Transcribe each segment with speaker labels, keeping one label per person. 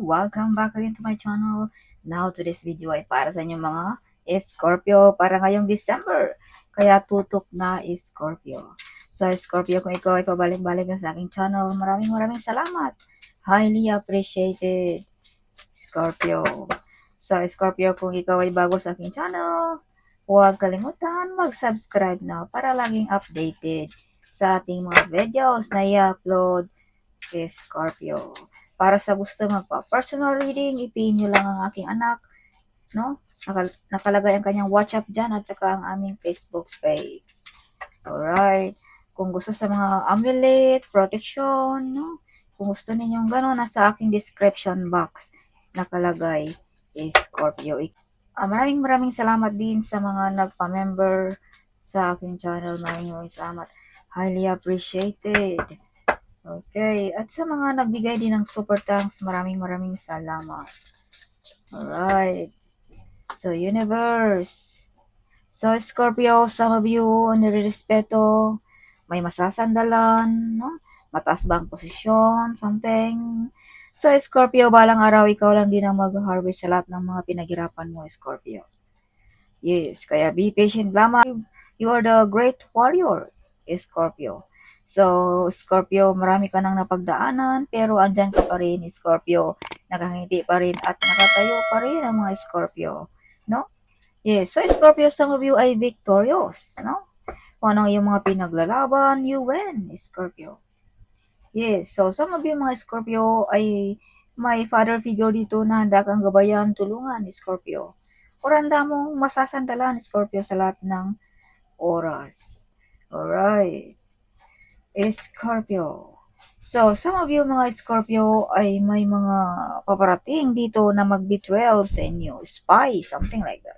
Speaker 1: Welcome back again to my channel. Now, today's video ay para sa inyong mga Scorpio para ngayong December. Kaya tutok na Scorpio. So, Scorpio, kung ikaw ay pabalik-balik na sa aking channel, maraming salamat. Highly appreciated, Scorpio. So, Scorpio, kung ikaw ay bago sa aking channel, huwag kalimutan mag-subscribe na para laging updated sa ating mga videos na i-upload, Scorpio. Para sa gusto magpa-personal reading, ipin nyo lang ang aking anak, no? Nakalagay ang kanyang WhatsApp dyan at saka ang aming Facebook page. Alright. Kung gusto sa mga amulet, protection, no? Kung gusto ninyong gano'n, nasa aking description box nakalagay, Scorpio. Maraming salamat din sa mga nagpa-member sa aking channel. Maraming salamat. Highly appreciated. Okay, at sa mga nagbigay din ng super thanks, maraming salamat. Alright. So, universe. So, Scorpio, some of you, nire-respeto, may masasandalan, no? Mataas ba ang posisyon, something. So, Scorpio, balang araw, ikaw lang din ang mag-harvest sa lahat ng mga pinaghirapan mo, Scorpio. Yes, kaya be patient lamang. You are the great warrior, Scorpio. So, Scorpio, marami ka nang napagdaanan, pero andyan ka pa rin, Scorpio. Nakangiti pa rin at nakatayo pa rin ang mga Scorpio, no? Yes, so Scorpio, some of you ay victorious, no? Kung anong yung mga pinaglalaban, you win, Scorpio. Yes, so some of you mga Scorpio ay may father figure dito na handa kang gabayan, tulungan, Scorpio. Or handa mong masasandalan, Scorpio, sa lahat ng oras. Alright. Scorpio. So, some of you mga Scorpio ay may mga paparating dito na mag-betrayal sa inyo. Spy, something like that.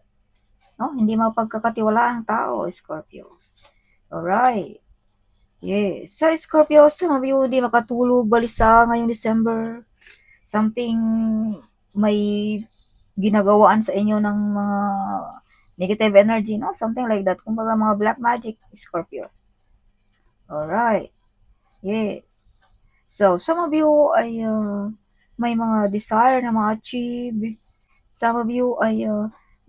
Speaker 1: No? Hindi mapagkakatiwala ang tao, Scorpio. Alright. Yes. So, Scorpio, some of you hindi makatulog, balisa ngayong December. Something may ginagawaan sa inyo ng mga negative energy, no? Something like that. Kumbaga mga black magic, Scorpio. Alright. Yes. So, some of you ay may mga desire na ma-achieve. Some of you ay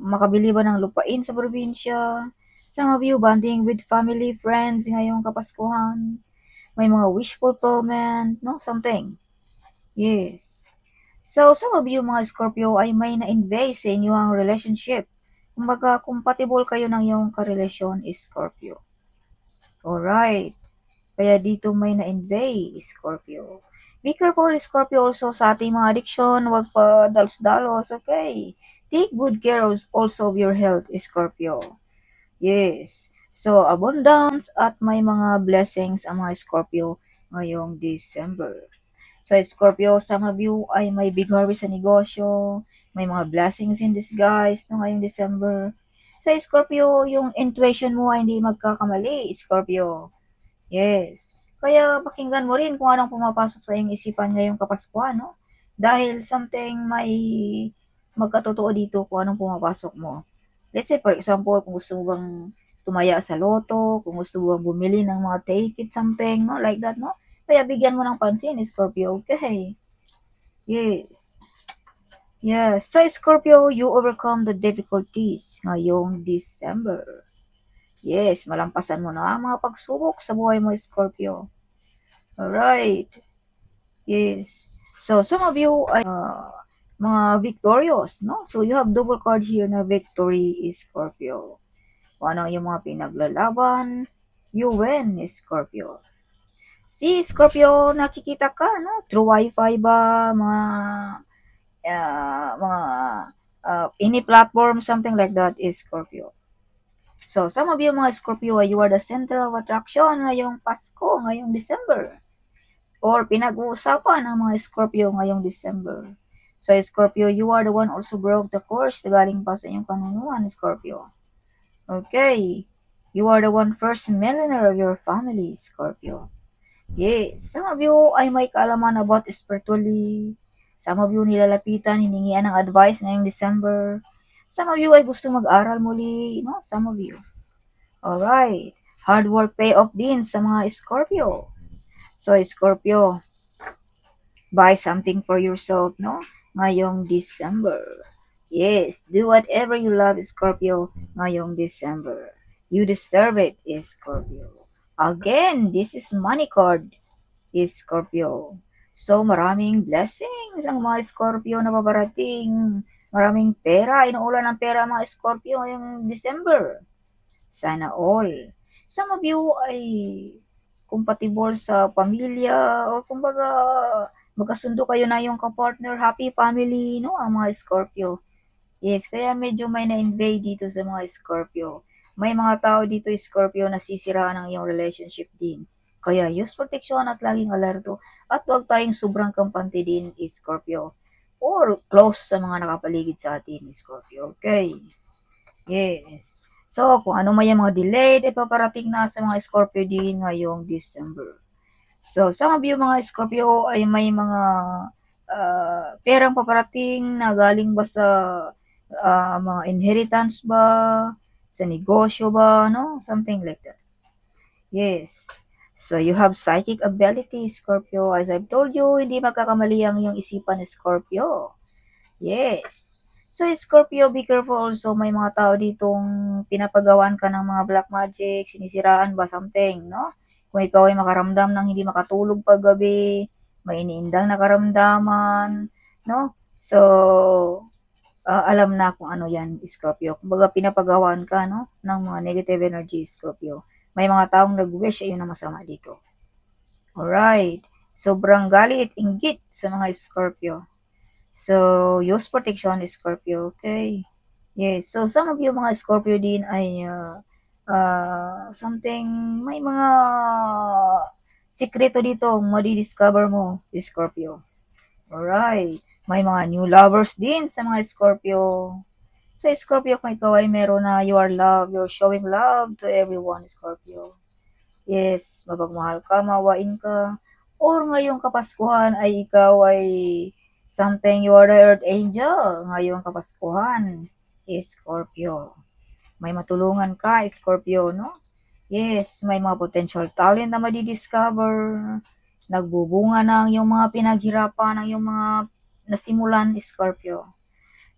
Speaker 1: makabili ba ng lupain sa probinsya. Some of you bonding with family, friends ngayong Kapaskuhan. May mga wish fulfillment, no? Something. Yes. So, some of you mga Scorpio ay may na-invest sa inyong relationship. Kumbaga, compatible kayo ng iyong karelasyon, Scorpio. Alright. Kaya dito may na-invade, Scorpio. Be careful, Scorpio, also sa ating mga addiction. Huwag pa dalos-dalos, okay? Take good care also of your health, Scorpio. Yes. So, abundance at may mga blessings ang mga Scorpio ngayong December. So, Scorpio, some of you ay may big harvest sa negosyo. May mga blessings in disguise no, ngayong December. So, Scorpio, yung intuition mo ay hindi magkakamali, Scorpio. Yes. Kaya pakinggan mo rin kung anong pumapasok sa iyong isipan ngayong Kapaskuhan, no? Dahil something may magkatotoo dito kung anong pumapasok mo. Let's say, for example, kung gusto mo bang tumaya sa loto, kung gusto mo bang bumili ng mga ticket, something, no? Like that, no? Kaya bigyan mo ng pansin, Scorpio, okay? Yes. Yes. So, Scorpio, you overcome the difficulties ngayong December. Yes, malampasan mo na ang mga pagsubok sa buhay mo, Scorpio. Alright. Yes. So, some of you ay mga victorious, no? So, you have double card here na victory, Scorpio. Kung ano yung mga pinaglalaban, you win, Scorpio. Si Scorpio, nakikita ka, no? Through Wi-Fi ba, any platform, something like that, is Scorpio. So, some of you mga Scorpio, you are the center of attraction ngayong Pasko, ngayong December. Or pinag-uusapan ng mga Scorpio ngayong December. So, Scorpio, you are the one also broke the course na galing pa sa inyong kanunuan, Scorpio. Okay. You are the one first millionaire of your family, Scorpio. Yes. Some of you ay may kaalaman about spiritually. Some of you nilalapitan, hiningian ng advice ngayong December. Some of you ay gusto mag-aral muli, no? Some of you. Alright. Hard work pay off din sa mga Scorpio. So, Scorpio, Buy something for yourself, no? Ngayong December. Yes, do whatever you love, Scorpio, ngayong December. You deserve it, Scorpio. Again, this is money card, Scorpio. So, maraming blessings ang mga Scorpio na babarating. Maraming pera, inuulan ng pera ang mga Scorpio ngayong December. Sana all. Some of you ay compatible sa pamilya o kumbaga magkasundo kayo na yung ka-partner, happy family, no? Ang mga Scorpio. Yes, kaya medyo may na-invade dito sa mga Scorpio. May mga tao dito, Scorpio, na sisiraan ng iyong relationship din. Kaya use protection at laging alerto. At huwag tayong sobrang kampante din, Scorpio. Or close sa mga nakapaligid sa atin, Scorpio. Okay? Yes. So, kung ano man yung mga delayed, paparating na sa mga Scorpio din ngayong December. So, some of you mga Scorpio ay may mga perang paparating na galing ba sa mga inheritance ba, sa negosyo ba, no? Something like that. Yes. So, you have psychic ability, Scorpio. As I've told you, hindi magkakamali ang iyong isipan ni Scorpio. Yes. So, Scorpio, be careful also. May mga tao ditong pinapagawan ka ng mga black magic, sinisiraan ba something, no? Kung ikaw ay makaramdam ng hindi makatulog paggabi, may iniindang nakaramdaman, no? So, alam na kung ano yan, Scorpio. Kumbaga, pinapagawan ka, no? Ng mga negative energy, Scorpio. May mga taong nag-wish, ayun ang masama dito. Alright. Sobrang galit, inggit sa mga Scorpio. So, use protection, Scorpio, okay? Yes, so some of you mga Scorpio din ay something, may mga sikreto dito madi-discover mo, Scorpio. Alright, may mga new lovers din sa mga Scorpio. So, Scorpio, kung ikaw ay meron na you are love, you're showing love to everyone, Scorpio. Yes, mapagmahal ka, mawain ka. Or ngayong Kapaskuhan ay ikaw ay something, you are the earth angel. Ngayong Kapaskuhan, Scorpio. May matulungan ka, Scorpio, no? Yes, may mga potential talent na madidiscover. Nagbubunga ng yung mga pinaghirapan, ng yung mga nasimulan, Scorpio.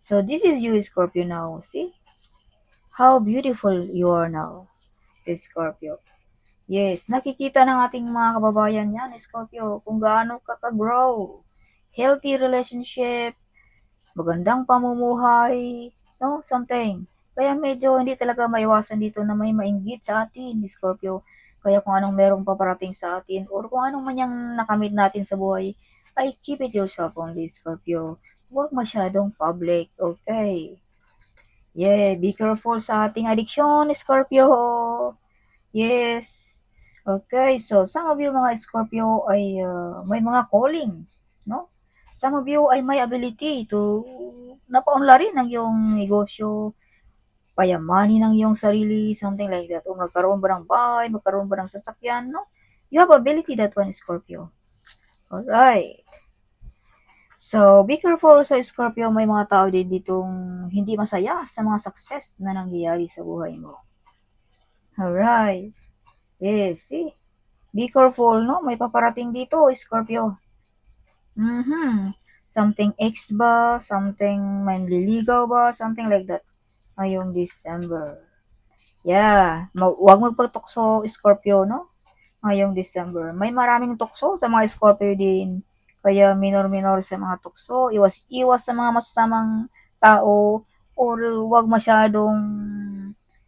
Speaker 1: So, this is you, Scorpio, now. See? How beautiful you are now, Scorpio. Yes, nakikita ng ating mga kababayan yan, Scorpio, kung gaano ka ka-grow. Healthy relationship, magandang pamumuhay, no? Something. Kaya medyo hindi talaga maiwasan dito na may mainggit sa atin, Scorpio. Kaya kung anong merong paparating sa atin or kung anong man yung nakamit natin sa buhay, ay keep it yourself only, Scorpio. Huwag masyadong public, okay? Yeah, be careful sa ating addiction, Scorpio. Yes. Okay, so some of you mga Scorpio ay may mga calling, no? Some of you ay may ability to napaunlarin ang iyong negosyo, payamanin ang iyong sarili, something like that. O magkaroon ba ng bahay, magkaroon ba ng sasakyan, no? You have ability, that one, Scorpio. Alright. So, be careful sa Scorpio, may mga tao din ditong hindi masaya sa mga success na nangyayari sa buhay mo. Alright. Yes, see? Be careful, no? May paparating dito, Scorpio. Something X ba? Something manliligaw ba? Something like that. Ngayong December. Yeah. Huwag magpagtukso, Scorpio, no? Ngayong December. May maraming tukso sa mga Scorpio din. Kaya minor-minor sa mga tukso. Iwas-iwas sa mga masasamang tao. Or huwag masyadong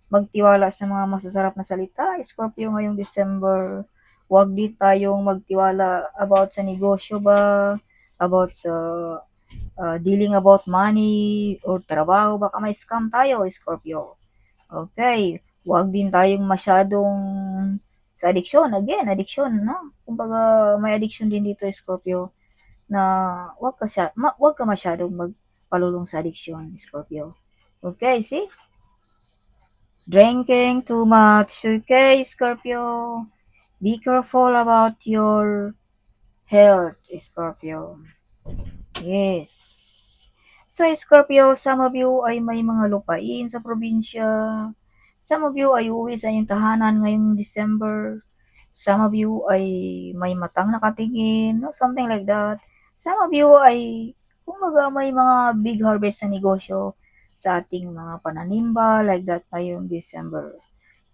Speaker 1: magtiwala sa mga masasarap na salita. Scorpio ngayong December. Huwag din tayong magtiwala about sa negosyo ba, about sa dealing about money or trabaho, baka may scam tayo, Scorpio. Okay, huwag din tayong masyadong sa addiction. Again, addiction, no? Kumbaga, may addiction din dito, Scorpio, na huwag ka masyadong magpalulong sa addiction, Scorpio. Okay, see? Drinking too much. Okay, Scorpio. Be careful about your health, Scorpio. Yes. So, Scorpio, some of you ay may mga lupain sa probinsya. Some of you ay uwi sa inyong tahanan ngayong December. Some of you ay may matang nakatingin, no? Something like that. Some of you ay, kumbaga may mga big harvest sa negosyo sa ating mga pananimba, like that ngayong December,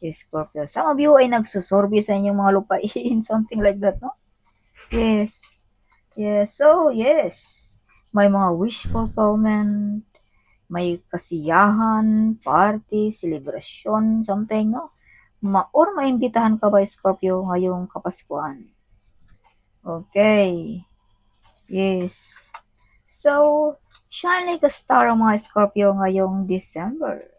Speaker 1: Scorpio. Some of you ay nagsusurvey sa inyong mga lupain, something like that, no? Yes. Yes. So, yes. May mga wish fulfillment, may kasiyahan, party, celebration, something, no? Or maimbitahan ka ba, Scorpio, ngayong Kapaskuhan? Okay. Yes. So, shine like a star ang mga Scorpio ngayong December.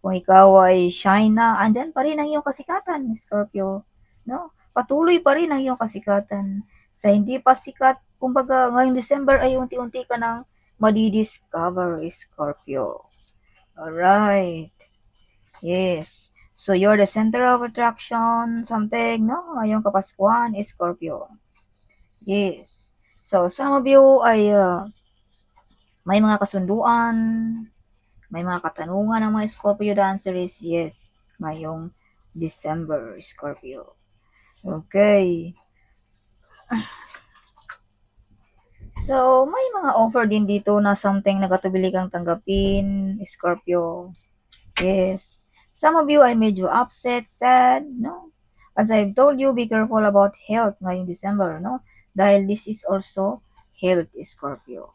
Speaker 1: Kung ikaw ay shine na, andyan pa rin ang iyong kasikatan, Scorpio. No? Patuloy pa rin ang iyong kasikatan. Sa hindi pa sikat, kumbaga ngayong December ay unti-unti ka nang madidiscover, Scorpio. Alright. Yes. So, you're the center of attraction, something, no? Ngayong Kapaskuhan, Scorpio. Yes. So, some of you ay may mga kasunduan, may mga katanungan ng mga Scorpio dancers, yes, ngayong December, Scorpio. Okay. So, may mga offer din dito na something na katubili kang tanggapin, Scorpio. Yes. Some of you ay medyo upset, sad, no? As I've told you, be careful about health ngayong December, no? Dahil this is also health, Scorpio.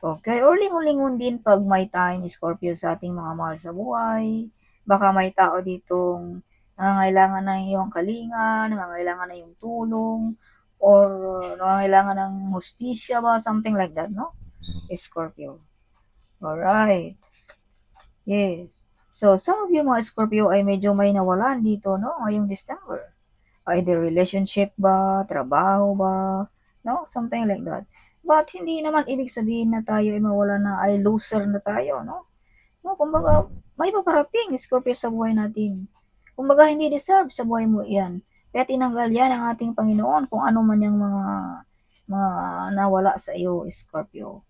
Speaker 1: Okay, or lingon-lingon din pag may time, Scorpio, sa ating mga mahal sa buhay. Baka may tao ditong nangangailangan ng iyong kalinga, nangangailangan na iyong tulong, or nangangailangan ng hustisya ba, something like that, no? Scorpio. Alright. Yes. So, some of you mga Scorpio ay medyo may nawalan dito, no? Ngayong December. Either relationship ba, trabaho ba, no? Something like that. But hindi naman ibig sabihin na tayo ay mawala na, ay loser na tayo, no? No, kumbaga, may paparating, Scorpio, sa buhay natin. Kumbaga, hindi deserve sa buhay mo yan. Kaya tinanggal yan ng ating Panginoon kung ano man yung mga nawala sa iyo, Scorpio.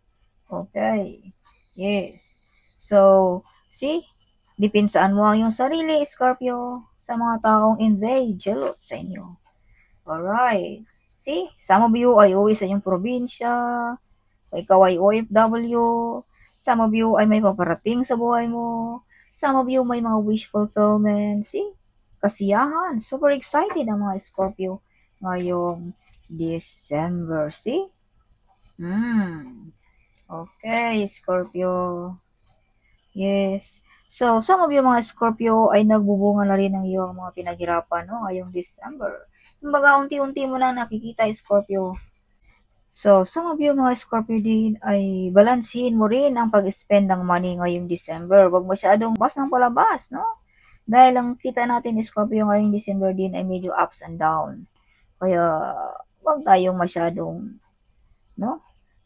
Speaker 1: Okay. Yes. So, see? Dipinsaan mo ang iyong sarili, Scorpio, sa mga taong envy, jealous sa inyo. Alright. See? Some of you ay uwi sa inyong probinsya, o ikaw ay OFW, some of you ay may paparating sa buhay mo, some of you may mga wish fulfillment. See? Kasiyahan. Super excited ang mga Scorpio ngayong December. See? Okay, Scorpio. Yes. So, some of you mga Scorpio ay nagbubunga na rin ng iyong mga pinaghirapan, no? Ngayong December. Kumbaga, unti-unti mo na nakikita, Scorpio. So, some of you mga Scorpio din ay balansin mo rin ang pag-spend ng money ngayong December. Huwag masyadong bas ng palabas, no? Dahil ang kita natin, Scorpio, ngayong December din ay medyo ups and down. Kaya, huwag tayong masyadong, no?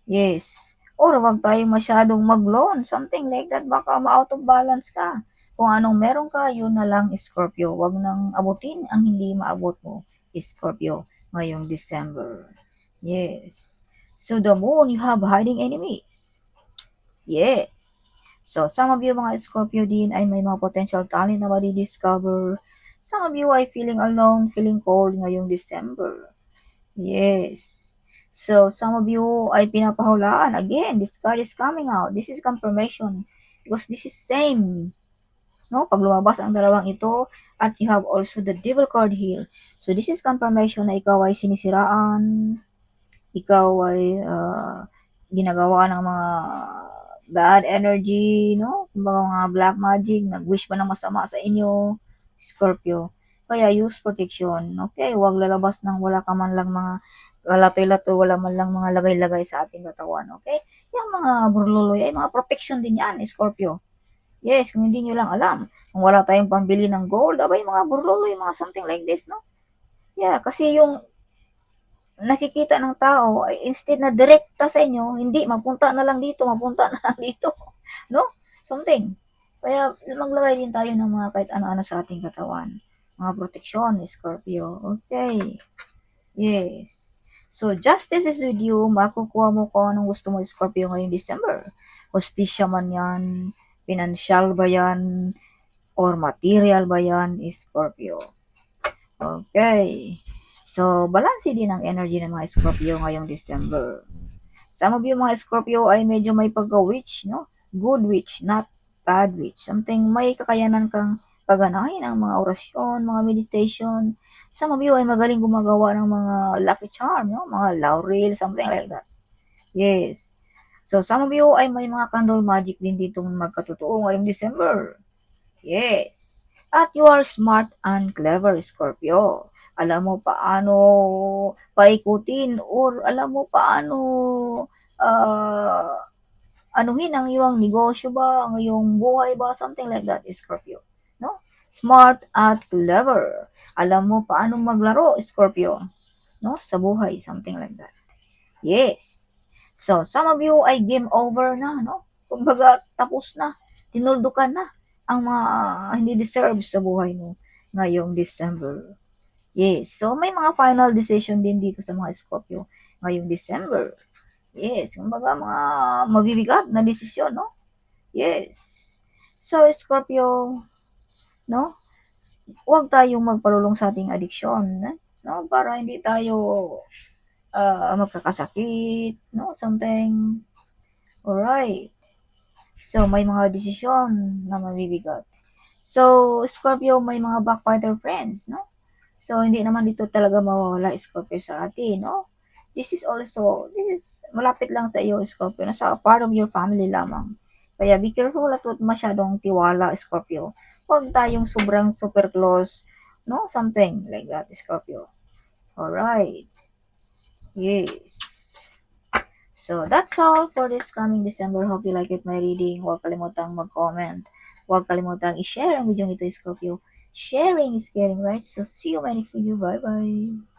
Speaker 1: Yes. Or wag tayong masyadong mag-loan, something like that. Baka ma-out of balance ka. Kung anong meron ka, yun na lang, Scorpio. Wag nang abutin ang hindi maabot mo, Scorpio, ngayong December. Yes. So the moon, you have hiding enemies. Yes. So some of you mga Scorpio din ay may mga potential talent na madi-discover. Some of you ay feeling alone, feeling cold ngayong December. Yes. So, some of you ay pinapahulaan. Again, this card is coming out. This is confirmation. Because this is same. No? Pag lumabas ang dalawang ito, at you have also the devil card here. So, this is confirmation na ikaw ay sinisiraan. Ikaw ay ginagawa ng mga bad energy, no? Mga black magic, nag-wish ba ng masama sa inyo, Scorpio. Kaya use protection. Okay, huwag lalabas ng wala ka man lang mga kalatoy-lato, wala man lang mga lagay-lagay sa ating katawan. Okay? Yung mga burluloy ay mga protection din yan, Scorpio. Yes, kung hindi nyo lang alam. Kung wala tayong pambili ng gold, abay mga burluloy, mga something like this, no? Yeah, kasi yung nakikita ng tao, ay instead na direkta sa inyo, hindi, mapunta na lang dito, mapunta na lang dito. No? Something. Kaya maglagay din tayo ng mga kahit ano-ano sa ating katawan. Mga proteksyon, Scorpio. Okay. Yes. So, justice is with you. Makukuha mo kung anong gusto mo, Scorpio, ngayong December. Hostisya man yan, financial ba yan, or material ba yan, Scorpio. Okay. So, balanse din ang energy ng mga Scorpio ngayong December. Some of you mga Scorpio ay medyo may pagka-witch, no? Good witch, not bad witch. Something may kakayanan kang pagganahin ang mga orasyon, mga meditation. Some of you ay magaling gumagawa ng mga lucky charm, no? Mga laurel, something like that. Yes. So, some of you ay may mga candle magic din ditong magkatotoo ngayong December. Yes. At you are smart and clever, Scorpio. Alam mo paano paikutin or alam mo paano uh, anuhin ang iyong negosyo ba, ang iyong buhay ba, something like that, Scorpio. No? Smart at clever. Alam mo paano maglaro, Scorpio. No? Sa buhay, something like that. Yes. So, some of you ay game over na, no? Kumbaga, tapos na. Tinuldukan na ang mga hindi deserve sa buhay mo ngayong December. Yes. So, may mga final decision din dito sa mga Scorpio ngayong December. Yes. Kumbaga, mga mabibigat na desisyon, no? Yes. So, Scorpio, no? Huwag tayong magpalulong sa ating addiction, no? Para hindi tayo magkakasakit, no? Something. Alright. So, may mga desisyon na mabibigat. So, Scorpio, may mga backfighter friends, no? So, hindi naman dito talaga mawawala, Scorpio, sa atin, no? This is malapit lang sa iyo, Scorpio. Nasa part of your family lamang. Kaya be careful at huwag masyadong tiwala, Scorpio. Huwag tayong sobrang super close, no? Something like that, Scorpio. Alright. Yes. So, that's all for this coming December. Hope you like it, my reading. Huwag kalimutang mag-comment. Huwag kalimutang i-share ang video nito, Scorpio. Sharing is caring, right? So, see you in my next video. Bye-bye.